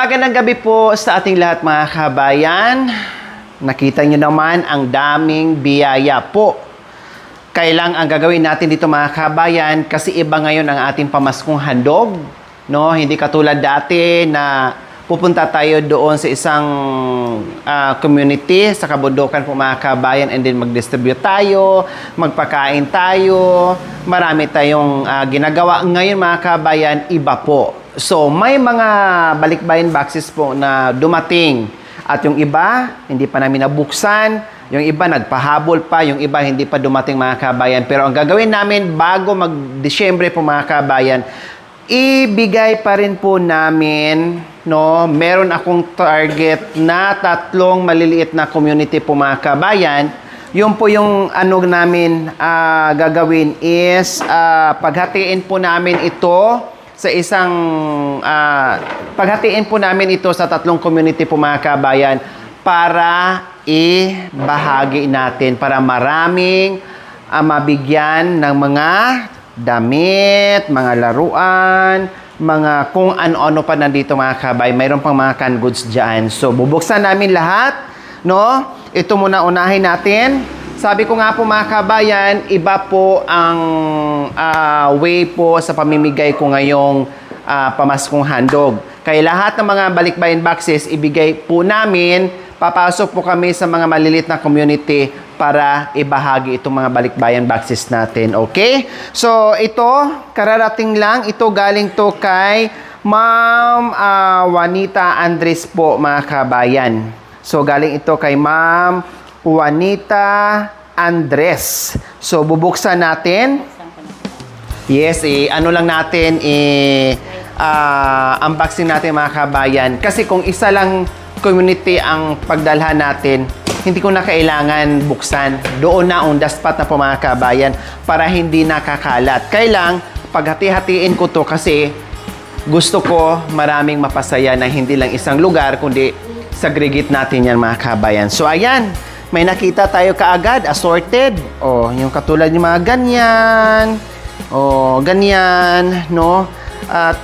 Magandang gabi po sa ating lahat mga kabayan. Nakita nyo naman ang daming biyaya po. Kailang ang gagawin natin dito mga kabayan kasi iba ngayon ang ating pamaskong handog. No? Hindi katulad dati na pupunta tayo doon sa isang community sa kabundukan po mga kabayan and then mag-distribute tayo, magpakain tayo. Marami tayong ginagawa. Ngayon mga kabayan, iba po. So, may mga balikbayan boxes po na dumating. At yung iba, hindi pa namin nabuksan. Yung iba, nagpahabol pa. Yung iba, hindi pa dumating mga kabayan. Pero ang gagawin namin bago mag-Disyembre po mga kabayan, ibigay pa rin po namin, no? Meron akong target na 3 maliliit na community po mga kabayan. Yun po yung ano namin gagawin is paghatiin po namin ito sa isang paghatiin po namin ito sa 3 community po mga kabayan para ibahagi natin para maraming mabigyan ng mga damit, mga laruan, mga kung ano-ano pa nandito mga kabayan. Mayroon pang mga canned goods dyan. So, bubuksan namin lahat, no? Ito muna unahin natin. Sabi ko nga po mga kabayan, iba po ang way po sa pamimigay ko ngayong pamaskong handog. Kaya lahat ng mga balikbayan boxes, ibigay po namin, papasok po kami sa mga malilit na community para ibahagi itong mga balikbayan boxes natin. Okay? So, ito, kararating lang. Ito galing to kay Ma'am Juanita Andres po mga kabayan. So, galing ito kay Ma'am Juanita Andres. So, bubuksan natin. Yes, ano lang natin, unboxing natin mga kabayan. Kasi kung isa lang community ang pagdalhan natin, hindi ko na kailangan buksan. Doon na on the spot na po mga kabayan para hindi nakakalat. Kailang paghati-hatiin ko to kasi gusto ko maraming mapasaya na hindi lang isang lugar, kundi sagregit natin yan mga kabayan. So, ayan. May nakita tayo kaagad, assorted. Oh, yung katulad yung mga ganyan. Oh, ganyan, no? At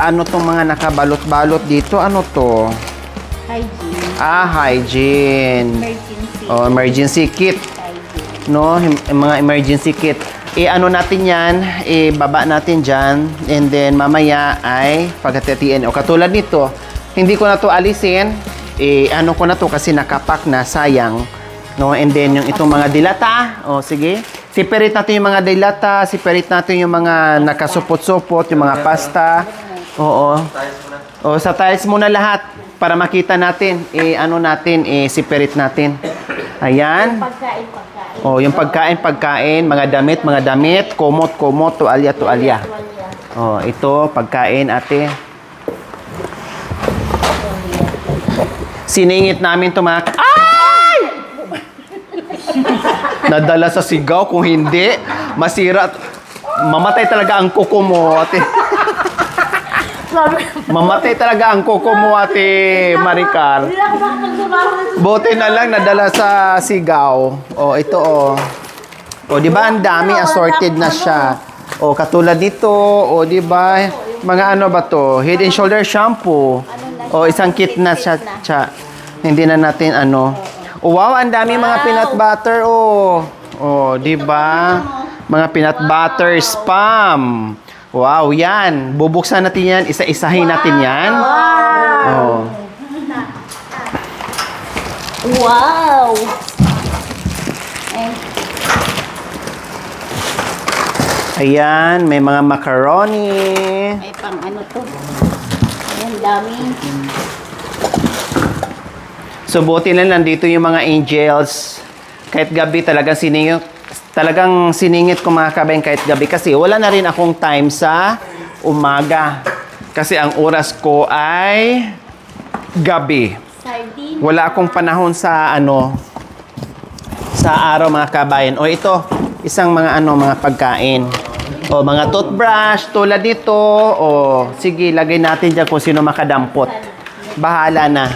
ano tong mga nakabalot-balot dito? Ano to? Hygiene. Hygiene. Emergency. Oh, emergency kit. Hygiene. No, mga emergency kit. Ano natin yan, baba natin dyan. And then, mamaya ay pagkatitiin. O, katulad nito, hindi ko na to alisin. Ano ko na to kasi nakapak na, sayang. No, and then yung itong mga dilata, sige. Separate natin yung mga dilata, separate natin yung mga nakasupot-supot, yung mga pasta. Oo. Sa tiles muna lahat para makita natin, ano natin, separate natin. Ayan. Pagkain. Yung pagkain, mga damit, komot, tuwalya. Ito, pagkain, ate. Siningit namin ito mga... Nadala sa sigaw, kung hindi, masira. Mamatay talaga ang kuko mo, ate. Mamatay talaga ang kuko mo, ate Maricar. Buti na lang nadala sa sigaw. Ito, di ba ang dami, assorted na siya. Katulad nito, di ba? Mga ano ba to? Head and shoulder shampoo. Isang kit na siya. Hindi na natin wow, ang dami mga peanut butter, di ba? Mga peanut butter spam. Wow, yan. Bubuksan natin yan, isa-isahin natin yan. Wow! Ayan, may mga macaroni. May pang ano to. Ayan, dami. So, buti na nandito yung mga angels. Kahit gabi talagang siningit ko mga kabayan kahit gabi. Kasi wala na rin akong time sa umaga. Kasi ang oras ko ay gabi. Sardine. Wala akong panahon sa sa araw mga kabayan. Ito, isang mga pagkain. Mga toothbrush, tulad nito. Sige, lagay natin dyan kung sino makadampot. Bahala na.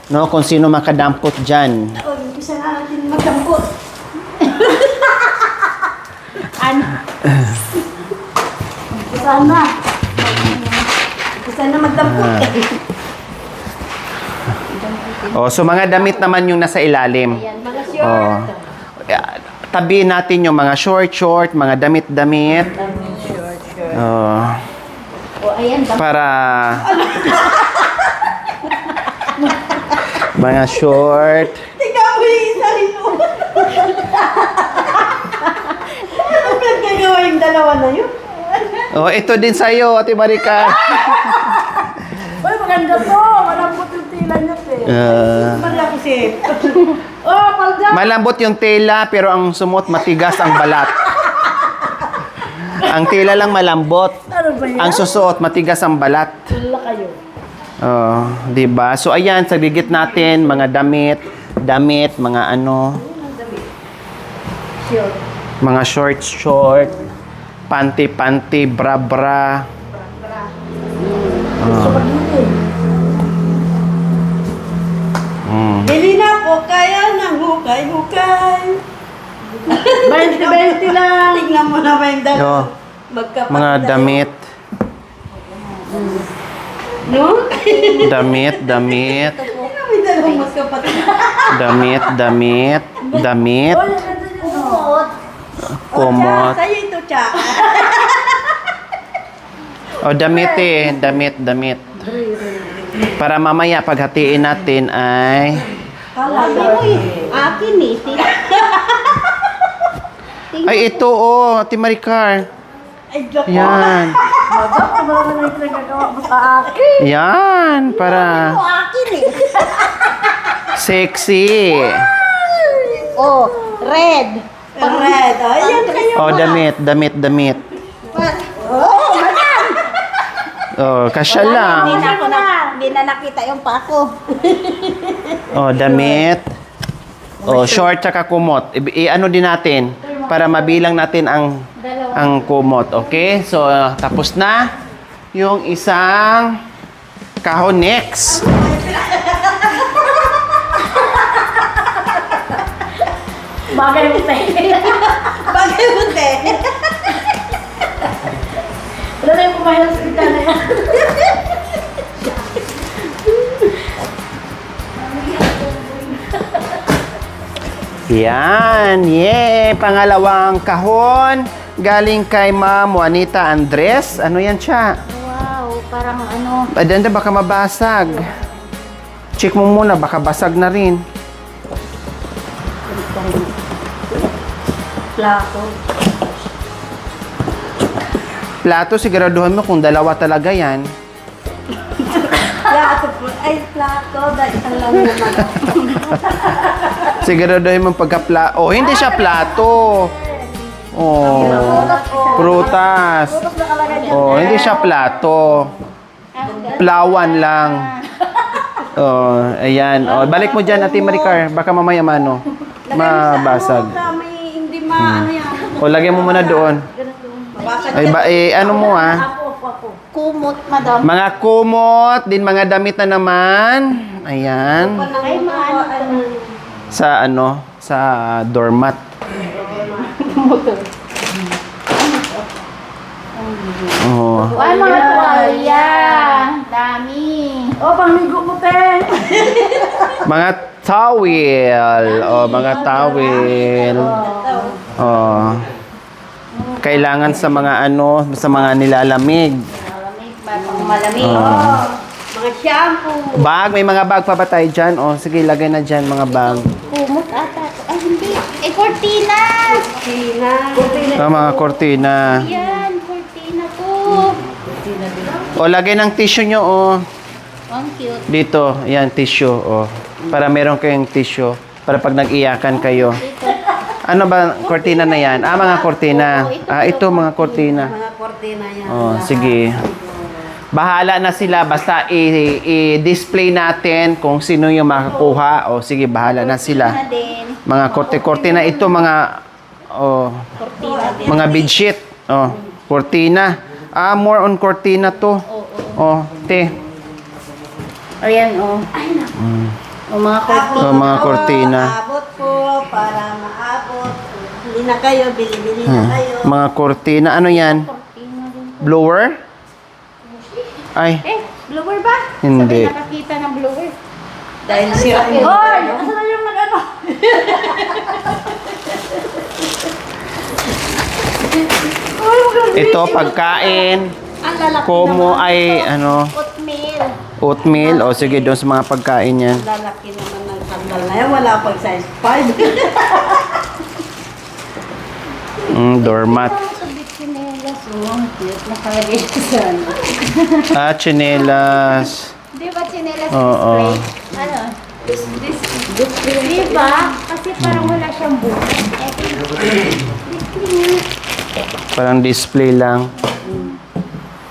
No, kung sino makadampot dyan. Umpisa na natin magdampot. Umpisa na magdampot. Oh, so mga damit naman yung nasa ilalim. Ayan, mga Oh. Tabihin natin yung mga short, mga damit-damit. Oh, O, ayan. para mga short. Tingnan mo yung isa rin mo. Ano pinagkagawa yung dalawa na yun? Oh, ito din sa'yo, Ate Maricar. Uy, maganda to. Malambot yung tila niya, Maria kasi. Oh, palda. Malambot yung tela, pero ang sumot matigas ang balat. Ang tela lang malambot. Ano ba yan? Ang susuot matigas ang balat. Wala kayo. Oh, 'di ba? So ayan, sa gigit natin mga damit, mga ano, Sure. mga short, panty, bra. Bili na po kaya ng hukay. 20 lang. Tingnan mo na ba yung dalawa? Yo, Magkapatid mga na damit, yun. No? damit, Tingnan mo yung dalawang magkapatid. damit, Oh, yung ganda yun, oh. kumot. Sa'yo ito, Cha. O damit. Para mamaya paghatiin natin ay Kala mo eh. Akin eh. ay ito oh, Ate Maricar. Ay, joke. Yan. Madam, ano ba naman yung pinagagawa mo sa akin? Yan, para Akin eh. sexy. Oh, red. Red. Ayan kayo. Oh, damit. Oh, madam. Oh, kasya lang. Hindi na nakita yung pako. Oh, damit. Oh, short tsaka kumot. I-ano din natin para mabilang natin ang kumot, okay? So, tapos na yung isang kahon. Next. Bagay mo, te. Bagay mo, te. Wala na yung pumahilang sa kita na yan. Yan, yay! Pangalawang kahon. Galing kay Ma'am Juanita Andres. Ano yan siya? Wow, parang ano. Adanda, baka mabasag. Check mo muna, baka basag na rin. Plato. Plato, siguraduhan mo kung dalawa talaga yan. Plato po. Ay, plato. Dahil isang lang naman. Siguraduhin mo oh, hindi siya plato. Oh, prutas. Oh, hindi siya plato. Plawan lang. Oh, ayan. Oh, balik mo dyan, Ate Maricar. Baka mamaya mano. Mabasag. May hindi maano yan. O, lagyan mo muna doon. Mabasag Ay, ano mo ah. Apo. Kumot, madam. Mga kumot, din mga damit na naman. Ayan. Ay, maano. Sa doormat. Oh. Ay, mga tuwalya. Dami. Oh, pangmigo mo, te. Mga towel. Oh, mga towel. Oh. Kailangan sa mga sa mga nilalamig. Malamig ba? Pang malamig. Oh. Mga shampoo. Bag, may mga bag pa ba tayo dyan? Oh, sige, lagay na dyan mga bag. Kumot ata. Ay, hindi. Eh, cortina. Cortina. Oh, mga kortina. Yan, cortina to. Oh, lagay ng tissue nyo, oh. Ang cute. Dito, yan, tissue, oh. Para meron kayong tissue. Para pag nag-iyakan kayo. Ano ba, kortina na yan? Ah, mga kortina. Ah, ito, mga kortina. Mga cortina yan. Oh, sige. Bahala na sila. Basta i-display natin kung sino yung makakuha. O, sige, bahala na sila. Na din. Mga kortina. Ito, mga, oh, Cortina din. mga bedsheet. Oh, kortina. Ah, more on kortina to. Oh, te. Ayan, oh. Ay, naku. O, mga cortina. Oh, mga kortina. Abot po para maabot. Bili na kayo, bili na kayo. Mga kortina. Ano yan? Cortina din. Blower? Ay, Eh, blower ba? Hindi. Sabi nakakita ng blower. Dahil sira yung... Hoy! Asa na yung nag-ano? Ito, pagkain. Ang lalaki Como ay, ano, Oatmeal. oatmeal. O sige, doon sa mga pagkain yan. lalaki naman ng sandal na yan. Wala pag size 5. Doormat. Ito sa bitsinelas. Oh, cute. Nakalagay sa ano. Chinelas. Di ba chinelas Oo. display? Ano? Display. Di ba? Kasi parang wala siyang bukas. Display. Parang display lang.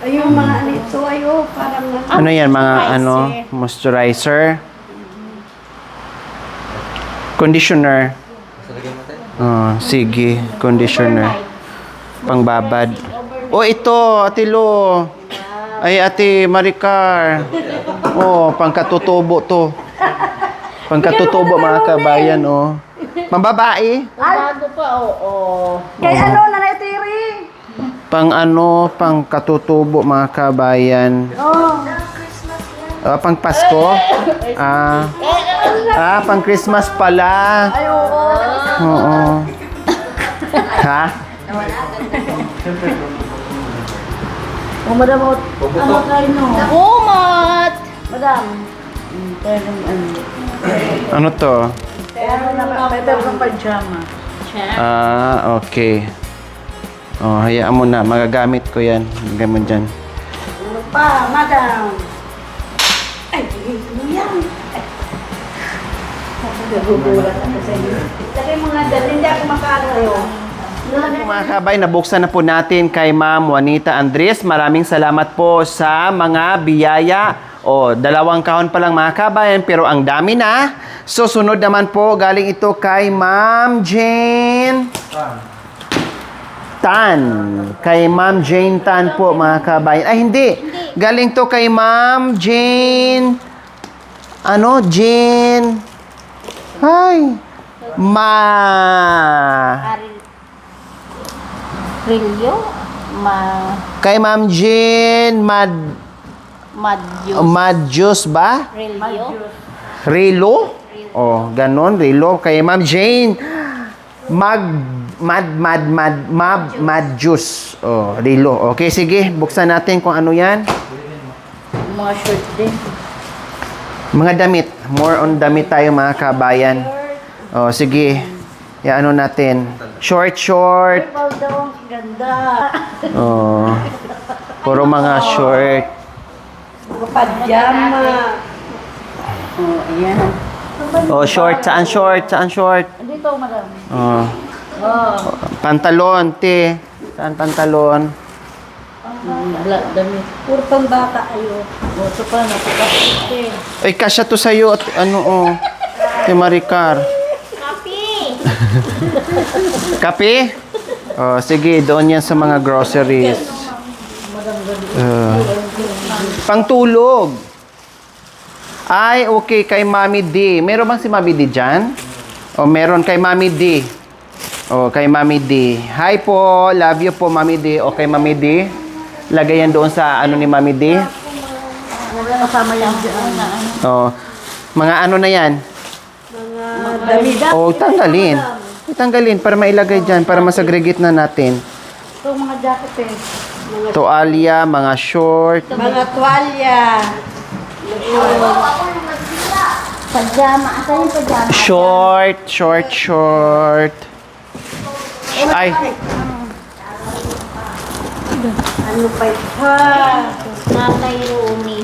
Ayun, mga nito. Ayun, parang... Ano yan, mga ano, moisturizer. Conditioner. Sige, conditioner. Pangbabad. Oh, ito, Ate Lo. Ay, Ate Maricar. Oh, pangkatutubo to. Pangkatutubo, mga kabayan, oh. Mambabae. Bago pa, oo. Kay ano, Nanay Tiri? Pang ano, pang katutubo, mga kabayan. Oh. Pang Pasko. Pang Christmas pala. Ay, oo. Oo. Ha? Oh, madam, ano tayo, no? Kumot! Madam. Pero, ano? Ano to? Pero na, better ng pajama. Okay. Oh, hayaan mo na. Magagamit ko yan. Lagay mo dyan. Ano pa, madam? Ay, ano yan? Nagugulat ako sa inyo. Lagay mo nga dyan, hindi ako makakarayo. Mga kabay, nabuksan na po natin kay Ma'am Juanita Andres. Maraming salamat po sa mga biyaya. Dalawang kahon pa lang mga kabayan, pero ang dami na. So, sunod naman po, galing ito kay Ma'am Jane Tan. Kay Ma'am Jane Tan po, mga kabayan. Ay, hindi. Galing to kay Ma'am Jane. Ano? Jane. Hi. Rilyo? Kay Ma'am Jane Madyos. Madjus ba? Rilyo? Relo? Ganon, Relo. Kay Ma'am Jane. Madjus. Relo. Okay, sige. Buksan natin kung ano yan. Mga short din. Mga damit. More on damit tayo, mga kabayan. Sige. Ano natin. Short. Purple daw, ang ganda. Puro mga short. Pajama. Oh, ayan. Short. Saan short? Dito, madam. Pantalon, te. Saan pantalon? Wala, damit. Puro pang bata ayo. Ito pa, napakasite. Ay, kasya to sa'yo. At te Maricar. Kapi! Kape? Sige, doon yan sa mga groceries. Pangtulog. Ay, okay, kay Mami D. Meron bang si Mami D dyan? Meron kay Mami D. Kay Mami D. Hi po, love you po, Mami D. Kay Mami D. Lagay yan doon sa ano ni Mami D. Kasama yan dyan. Mga ano na yan? Damit. Tanggalin. Tanggalin para mailagay dyan, para masagregate na natin. Ito, mga jacket eh. Toalya, mga short. Mga tuwalya. Pajama. Asan yung pajama? Short. Ay, Ano pa ito? Tatay Rumi.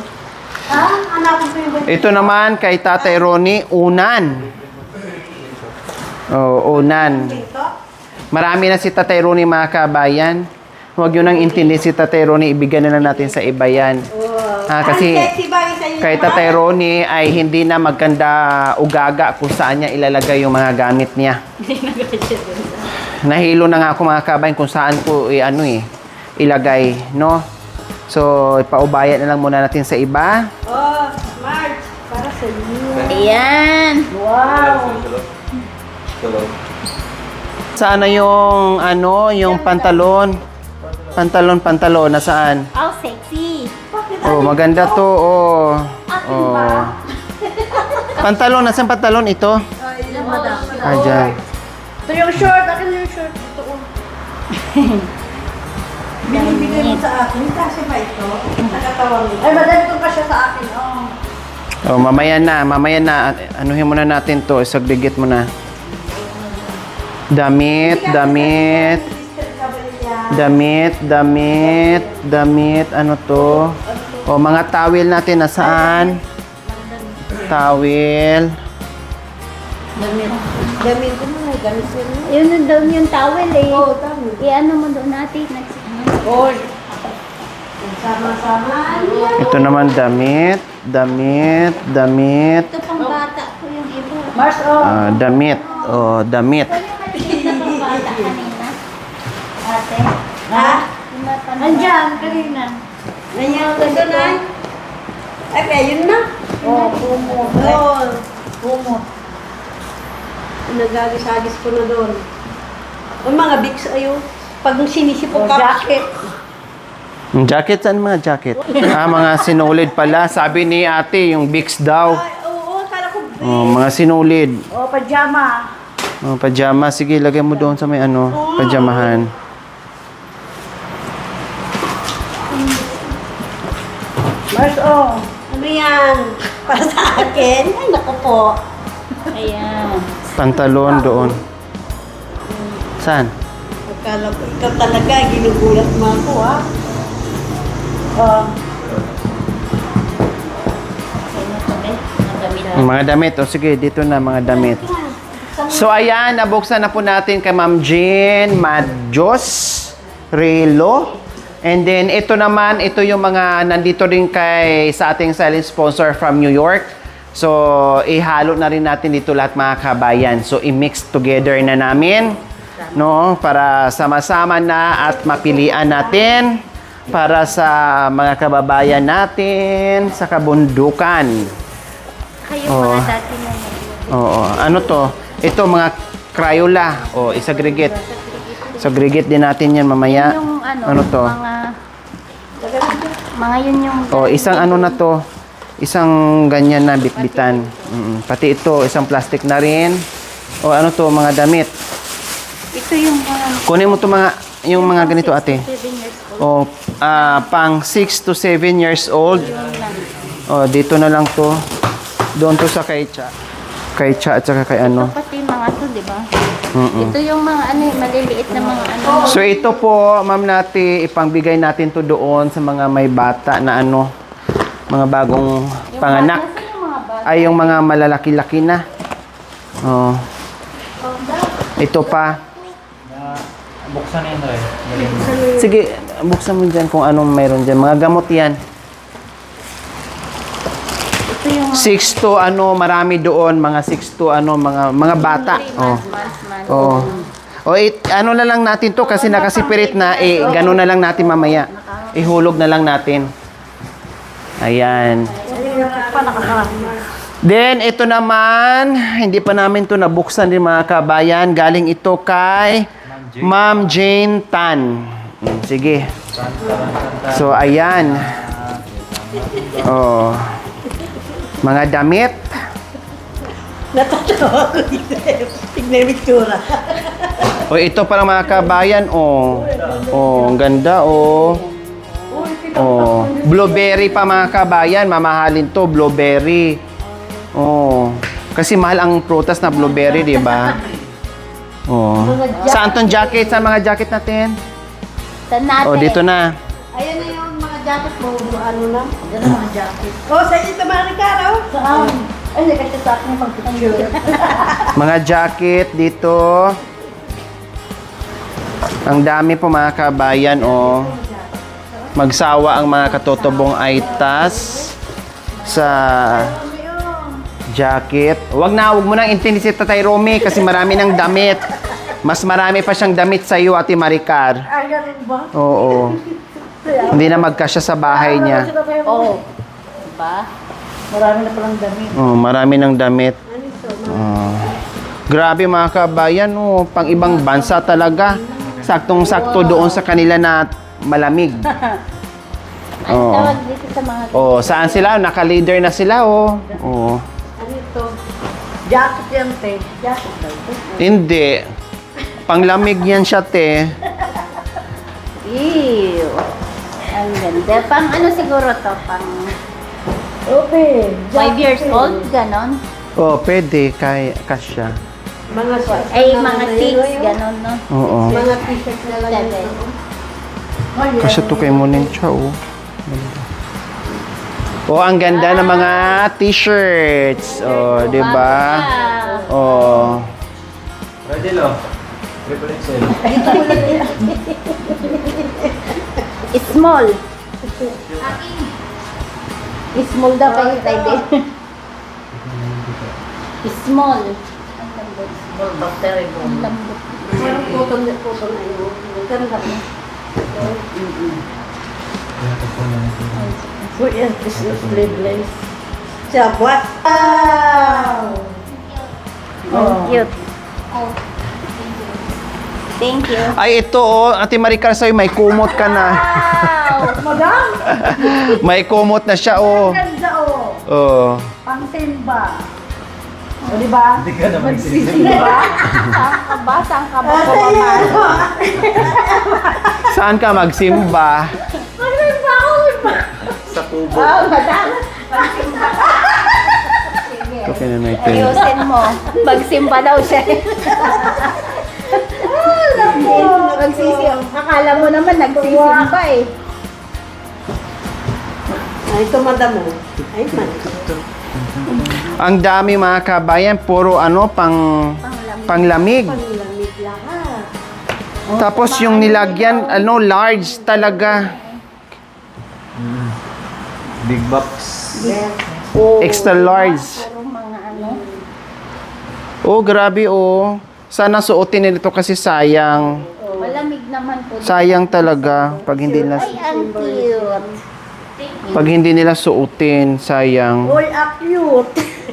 Anak ko yung ito naman kay Tatay Ronnie, unan. Unan. Marami na si Tatay Ronnie, mga kabayan. Huwag yun ang intindi si Tatay Ronnie, ibigay na lang natin sa iba yan. Kasi kay Tatay Ronnie ay hindi na maganda ugaga kung saan niya ilalagay yung mga gamit niya. Nahilo na nga ako, mga kabayan, kung saan ko ilagay, no? So, ipaubayan na lang muna natin sa iba. Smart. Para sa iyo. Ayan. Wow. Saan na yung yung pantalon? Pantalon, nasaan? Sexy. Maganda to, Pantalon, nasaan pantalon ito? Ay, yung madam. Ah, dyan. Ito yung short. Akin yung short. Ito ko. Binibigay mo sa akin. Kasi ba ito? Nakatawang ito. Ay, madam ito pa siya sa akin. Oh. Oh, mamaya na. Anuhin muna natin to. Isagligit mo na. Damit. Ano to? O, mga towel natin. Nasaan? Towel. Damit ko na. Gamit ko na. Yun na daw yung towel eh. Oo, tama. I-ano mo doon natin. Oh. Sama-sama. Ito naman damit. Ito pang bata ko yung iba. Mars, oh. Damit. Oh, damit. Ito pang bata kanina. Ate. Ha? Yung mga panahon. Andiyan, kanina. Nandiyan ka doon, ay? Ay, ayun na. Oh, kumot. Oh, kumot. Nagagisagis ko na doon. Ang mga bigs ayo. Pag sinisipog ka. Jacket. Jacket? Saan mga jacket? Mga sinulid pala. Sabi ni ate, yung Vicks daw. Ay, oo, kala ko big. Oh, mga sinulid. Oh, pajama. Oh, pajama. Sige, lagay mo doon sa may pajamahan. Mars, oh. Ano yan? Para sa akin? Ay, naku po. Ayan. Pantalon doon. Saan? Akala ko, ikaw talaga, ginugulat mo ako, ha? Oh. Ano to be? Ang damit. Mga damit. O sige, dito na mga damit. So ayan, nabuksan na po natin kay Ma'am Jean Madjos Relo. And then ito naman, ito yung mga nandito rin sa ating silent sponsor from New York. So ihalo na rin natin dito lahat mga kabayan. So i-mix together na namin, no, para sama-sama na at mapilian natin para sa mga kababayan natin sa kabundukan. Kayo Oo. mga dati mo. Oo. Ano to? Ito mga Crayola. O, isaggregate. Isaggregate din natin yan mamaya. Yung Ano to? Mga yun yung... O, isang ano na to. Isang ganyan na bitbitan. Pati ito, isang plastic na rin. O, ano to? Mga damit. Ito yung mga... Kunin mo to yung mga ganito ate. 7 years old. O, pang 6 to 7 years old. Yung lang. O, dito na lang to. Doon to sa kay Cha. Kay Cha at saka kay ano. Ito pati mga to, di ba? Mm-mm. Ito yung mga maliliit na mga So ito po, Ma'am Nati, ipangbigay natin to doon sa mga may bata na mga bagong panganak. Nasaan yung mga bata? Ay, yung mga malalaki-laki na. Oh. Ito pa. Buksan na yun, Ray. Sige, buksan mo dyan kung anong mayroon dyan. Mga gamot yan. Ito yung 6 to marami doon. Mga 6 to mga bata. Oh. Oh. O, ano na lang natin to kasi nakasipirit na, gano'n na lang natin mamaya. Ihulog na lang natin. Ayan. Then, ito naman, hindi pa namin to nabuksan din mga kabayan. Galing ito kay Ma'am Jane Tan. Sige. So, ayan. Oh. Mga damit. Natatawa ko dito. Tignan yung itsura. O, ito parang mga kabayan, oh. Oh, ang ganda, oh. Oh, blueberry pa mga kabayan, mamahalin to, blueberry. Oh, kasi mahal ang prutas na blueberry, di ba? Oh. Saan tong jacket? Saan mga jacket natin? Saan natin? Oh, dito na. Ayan na yung mga jacket mo. Ano na? Yan ang mga jacket. Oh, sa inyo ito mga Ricardo? Saan? Ay, kasi sa akin yung pagpapagod. Mga jacket dito. Ang dami po mga kabayan, oh. Magsawa ang mga katutubong aitas sa jacket. Wag mo nang intindi si Tatay Romy kasi marami ng damit. Mas marami pa siyang damit sa iyo, Ate Maricar. Ah, ganun ba? Oo. Hindi na magkasya sa bahay niya. Oh. Diba? Marami na palang damit. Oh, marami ng damit. Oh. Grabe mga kabayan, oh, pang ibang bansa talaga. Saktong-sakto doon sa kanila na malamig. Ang Oo. tawag dito sa mga... Oh, saan sila? Naka-leader na sila, oh. Oh. Ano ito? Jacket yan, te. Jacket daw. Hindi. Panglamig yan siya, te. Ew. Ang ganda. Pang ano siguro to? Pang Okay. 5 years old? Ganon? Oh, pwede. Kaya, kasya. Mga Ay, mga 6. Ganon, no? Oo. Mga t-shirt na lang. 7. Kasya to kay Munin siya, oh. Ganda. Oh, ang ganda ng mga t-shirts. Oh, di ba? Wow. Oh. Rodel, oh. Triple XL. Small. Small daw kayo, Taide. Small. Ang lambot. Small battery mo. Ang lambot. Parang putol na yun. Ganda mo. So, yan, this is sleeveless. Siya, what? Wow! Oh. Cute. Thank you. Ay, ito, oh. Ate Maricar, sa'yo, may kumot ka na. Wow! Madam! May kumot na siya, oh. Ganda, oh. Oh. Pang-simba. O, di ba? Hindi ka naman Magsisimba. Saan ka ba? Saan ka ba? Saan ka magsimba? Magsimba ako. sa kubo. Oh, madam. Okay na natin. Ayusin mo. Magsimba daw siya. Magsisimba. Akala mo naman nagsisimba eh. Ay, ito madam mo. Ay, man. Ang dami mga kabayan, puro ano, panglamig. Panglamig lahat. Tapos yung nilagyan, ano, large talaga. Big box. Yes. Extra large. Puro mga ano. Oh, grabe, oh. Sana suotin nila ito kasi sayang. Malamig naman po. Sayang talaga pag hindi nila, Ay, ang cute. pag hindi nila suotin, sayang. Uy, cute.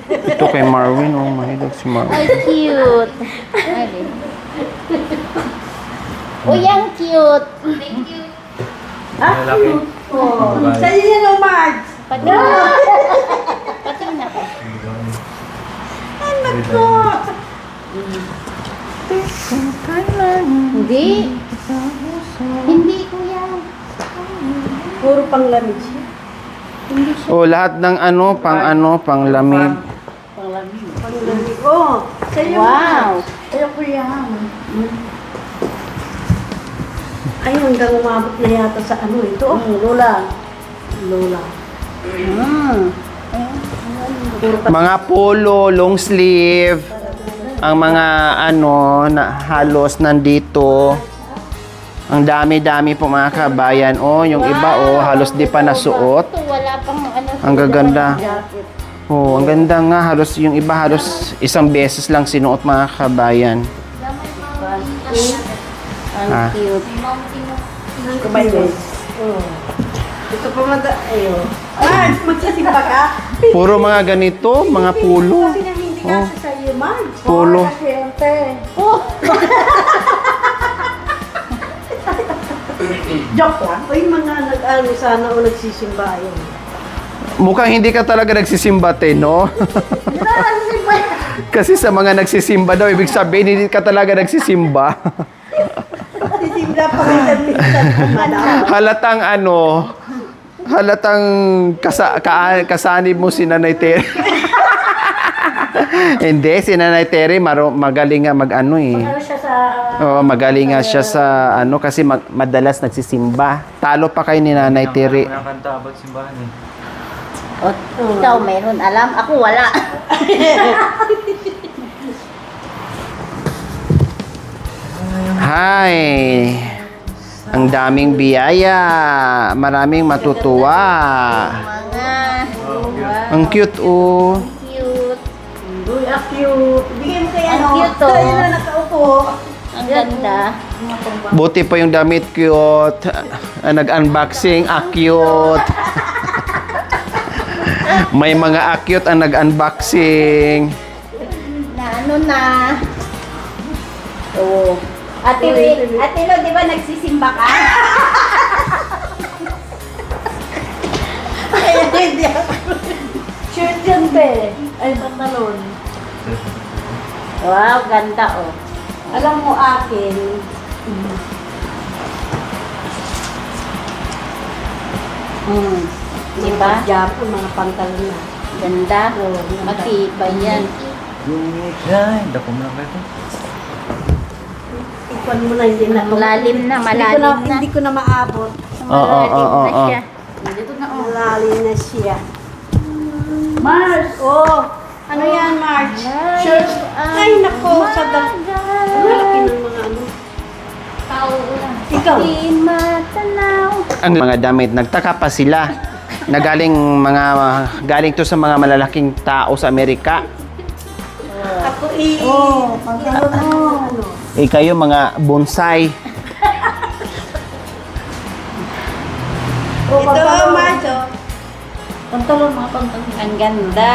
Ito kay Marvin, oh, mahilig si Marvin. Ay, cute. Ay, uy, ang cute. Thank you. Malaki. Oh, sa'yo yan, oh, Marge. Pati pati na ko. Hindi. Hindi, kuya. Puro panglamig siya. Oh, lahat ng ano, panglamig. Panglamig. Oh, sa'yo. Wow. Sa'yo, kuya. Ay, hanggang umabot na yata sa ano ito. Lola. Lola. Mm. Mga polo, long sleeve, ang mga ano, na halos nandito. Ang dami-dami po mga kabayan. Oh, yung iba, oh, halos di pa nasuot. Ito, wala pang ano. Ang gaganda. Jacket. Oh, ang ganda nga. Halos yung iba, halos isang beses lang sinuot mga kabayan. Ang Ah. cute. Kabay guys. Oh. Ito pa ayo. Marge, magsisimba ka? Puro mga ganito, mga pulo. Kasi hindi nga siya sa'yo, Marge. Polo. Oh, kasyente. Oh. Joke lang. Uy, mga nag-ano sana o nagsisimba yun. Mukhang hindi ka talaga nagsisimba, te, no? Hindi na nagsisimba yan. Kasi sa mga nagsisimba daw, ibig sabihin, hindi ka talaga nagsisimba. Sisimba pa rin sa minsan. Madam. Halatang ano, halatang kasanib mo si Nanay Terry. Hindi, si Nanay Terry magaling nga mag-ano eh. Ano siya sa... Oo, magaling nga siya sa ano kasi madalas nagsisimba. Talo pa kay ni Nanay Terry. Wala kanta about simbahan eh. Oh, ikaw meron alam, ako wala. Hi! Ang daming biyaya. Maraming matutuwa. Mga Ang cute, oh. cute. Uy, cute. Bigyan mo kaya Ang ano. cute, oh. Tayo na nakaupo. Ang ganda. Buti pa yung damit, cute. Nag-unboxing, cute. May mga cute ang nag-unboxing. Na ano na. Oh. Ate Lo, di ba nagsisimba ka? Kaya hindi ako. Shirt yan, be. Ay, pantalon. Wow, ganda oh. Alam mo akin, Diba? Japon, mga pantalon na. Ganda. Matibay yan. Ay, dako mo lang kayo. Ikon mo na, hindi na. Malalim na, malalim na. Hindi ko na maabot. Malalim na siya. Malalim na siya. Mars! Oh! Ano yan, March? Shirt. Ay, nako. Sa malaki ng mga ano. Ikaw. Matanaw. Ang mga damit, nagtaka pa sila. Galing to sa mga malalaking tao sa Amerika. Ako Oh, pantalon mo. Ano? Kayo mga bonsai. Ito, March. Oh. Pantalon, mga pantalon. Ang ganda.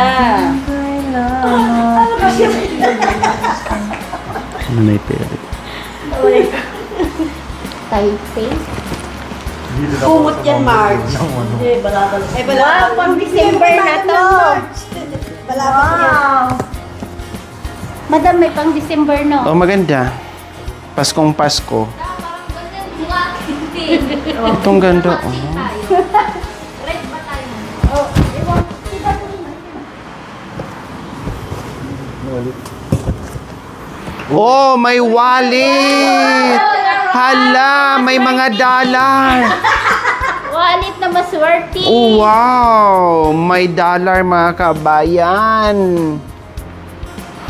Ano ba siya? May pera. Taipei. Kumot yan, March. Hindi, balabal. Eh, balabal. Wow, pang December na to. Balabal yan. Madam, may pang December no? Oh, maganda. Paskong Pasko. Itong ganda. Oh, may wallet! Hala, may mga dollar. Wallet na maswerte. Oh, wow! May dollar mga kabayan.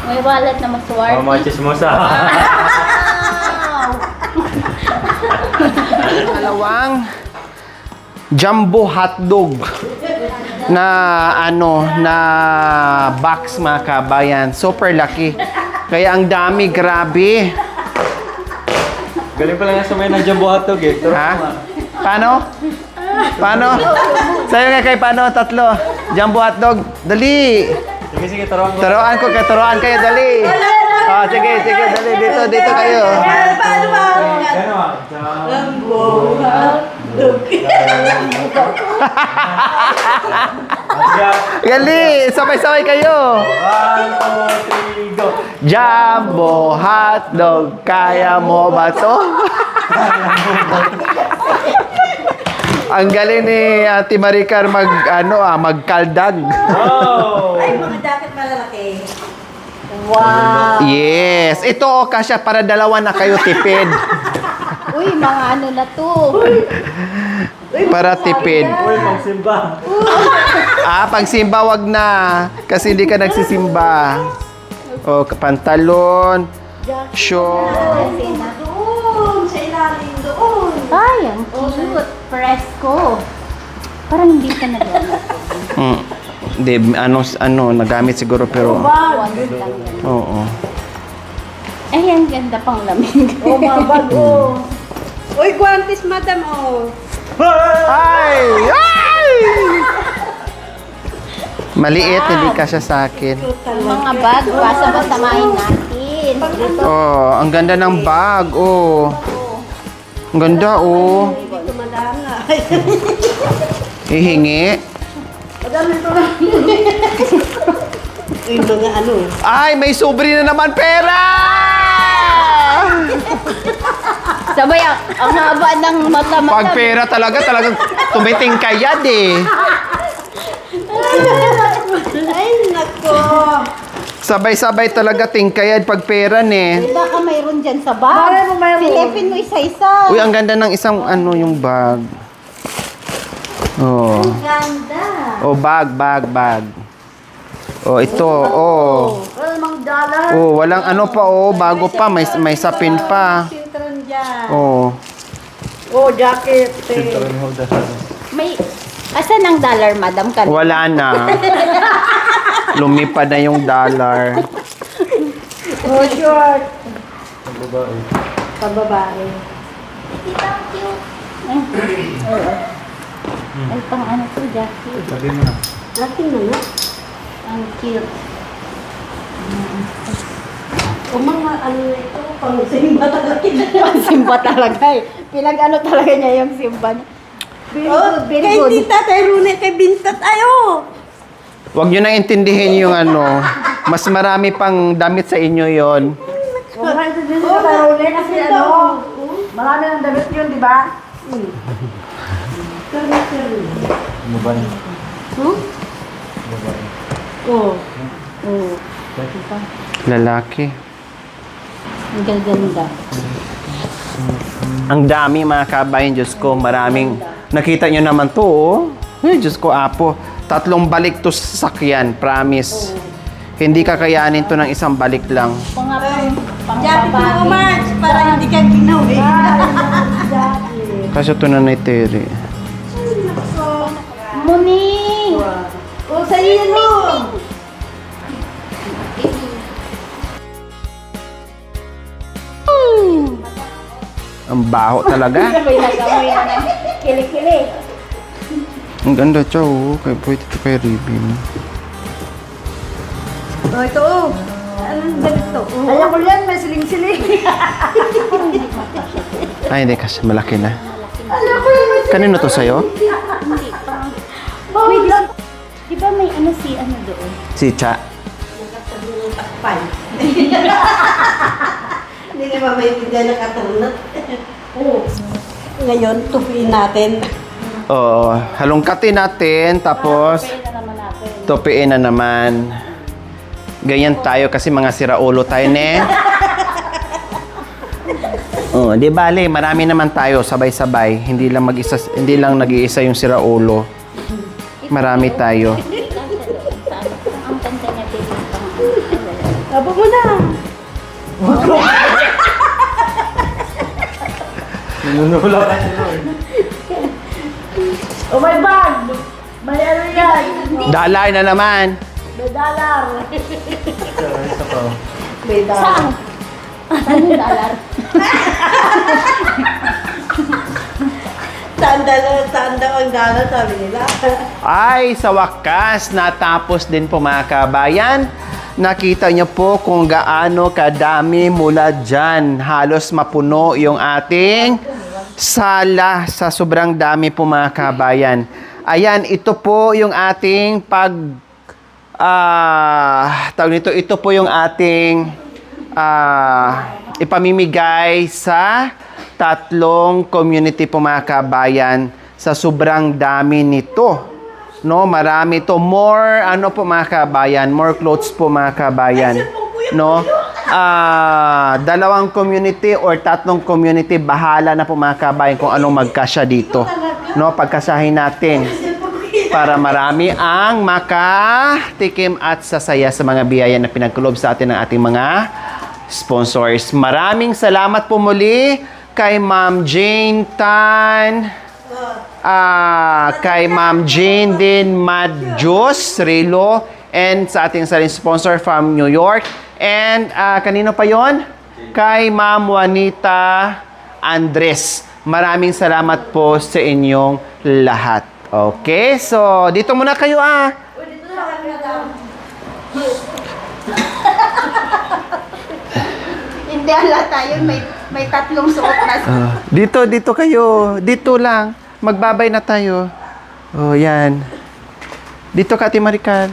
May wallet na maswerte. Mama, chismosa. Dalawang jumbo hotdog na box mga kabayan. Super laki. Kaya ang dami, grabe. Galing pala nga sa may na-jumbo hotdog eh. Turo Ha? mo nga. Paano? Paano? Sa'yo nga kay paano? Tatlo. Jumbo hotdog. Dali. Sige, sige, taruan ko. Turuan kayo, dali. Oh, sige, dali. Dito kayo. Paano ba? Ano ah? Lambo, hotdog. Gali, sabay-sabay kayo. 1, 2, 3, go. Jumbo hotdog, kaya mo ba to? Ang galing ni Ate Maricar magkaldag. Oh! Ay, mga jacket malalaki. Wow. Yes, ito kasya para dalawa na kayo tipid. Uy, mga ano na to. Para tipid. Uy, pangsimba. Pagsimba wag na kasi hindi ka nagsisimba. O, pantalon, short. Doon, sa ilalim doon. Ay, ang cute. Fresco. Parang hindi ka nagamit. Hindi, nagamit siguro pero One lang yan. oo. Ay, ang ganda pang lamig. Oh, mga bago. Uy, guantes, madam, oh. Ay! Maliit, hindi kasya sa akin. Mga bag, basta main natin. Oh, ang ganda ng bag, oh. Ang ganda, oh. Ito, madam na. Hihingi. Madam, ito na. Uy, mga ano. Ay, may sobri na naman pera! Sabay, ang haba ng mata-mata. Pag pera talagang tumitingkayad eh. Ay, nako. Sabay-sabay talaga tingkayad pag pera ne. Baka mayroon dyan sa bag. Bakit mo mayroon? Silipin mo isa-isa. Uy, ang ganda ng isang yung bag. Oh. Ganda. Oh, bag. Oh, ito, oh. Well, mga dollar. Oh, walang bago pa, may sapin pa. Sintron dyan. Oh. Oh, jacket. Taruan mo daw. May, asan ang dollar, madam? Wala na. Lumipad na yung dollar. Oh, short. Ang babae. Pababae. Ay, pang ano to, jacket. Sabi mo na. Ating na nga. Ang cute. O mga ano ito, pang simba talaga. Simba talaga eh. Pinag-ano talaga niya yung simba niya. Very Oh, good, very kay good. tita, kay Rune, kay Bintat, ayo. Huwag nyo na intindihin yung Mas marami pang damit sa inyo yon. Kasi ano, marami ng damit yun, di ba? Ano ba? Oo. Lalaki. Ang gaganda. Ang dami mga kabayan, Diyos ko, maraming. Nakita nyo naman to, oh. Ay, Diyos ko, apo. 3 balik to sa sakyan, promise. Hindi kakayanin to ng isang balik lang. Jacket mo, Marge, para hindi ka ginawi. Kasi ito na na Terry. Muni! O, sa iyo mo. Ang baho talaga. Sabay nag-amoy na ng kili-kili. Ang ganda, chow. Kaya pwede ito kay Ribin. O, ito, oh. Anong damit to? Alam ko yan, may siling-siling. Ay, hindi kasi malaki na. Alam ko yan, may Kanino to sa'yo? Hindi pa. Wait, di ba may ano si ano doon? Si Cha. takpan. Hindi na mamaintindihan na katunot. Ngayon, tupiin natin. Oo, halongkatin natin, tapos Pwede na naman natin. tupiin na naman. Ganyan tayo kasi mga siraulo tayo, ne? Oh, di bale, marami naman tayo sabay-sabay. Hindi lang mag-isa, hindi lang nag-iisa yung siraulo. Marami tayo. Ang kanta niya din yung Abo mo na. Nanunula ka si Lord. Oh, my bag! May ano yan? Dalay na naman. May dollar. Isa pa. May dollar. Saan? Saan yung dollar? Tanda ang dollar, sabi nila. Ay, sa wakas, natapos din po mga kabayan. Nakita niyo po kung gaano kadami mula dyan. Halos mapuno yung ating sala sa sobrang dami po mga kabayan. Ayan, ito po yung ating tawag nito, ito po yung ating ipamimigay sa 3 community po mga kabayan sa sobrang dami nito. No, marami to. More, ano po mga kabayan, more clothes po mga kabayan. No, 2 community or 3 community, bahala na po mga kabayan kung anong magkasya dito. No, pagkasahin natin para marami ang makatikim at sasaya sa mga biyaya na pinagkulob sa atin ng ating mga sponsors. Maraming salamat po muli kay Ma'am Jane Tan, kay Ma'am Jane din Madjos Relo, and sa ating saling sponsor from New York. And kanino pa yon? Kay Ma'am Juanita Andres. Maraming salamat po sa inyong lahat. Okay, so dito muna kayo Hindi, ala tayo. May 3 suot na. Dito kayo. Dito lang. Magbabay na tayo. Oh, yan. Dito ka, Ate Maricar.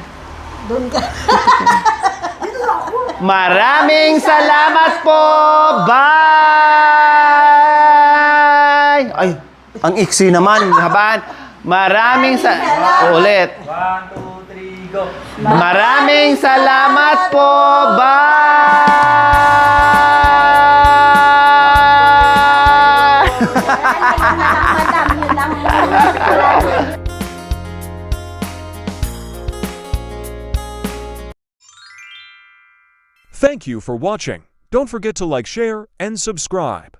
Doon ka. Maraming salamat po! Bye! Ay, ang iksi naman, haban. Maraming ulit. 1, 2, 3, go! Maraming salamat po! Bye! Madam, yun lang. Thank you for watching. Don't forget to like, share, and subscribe.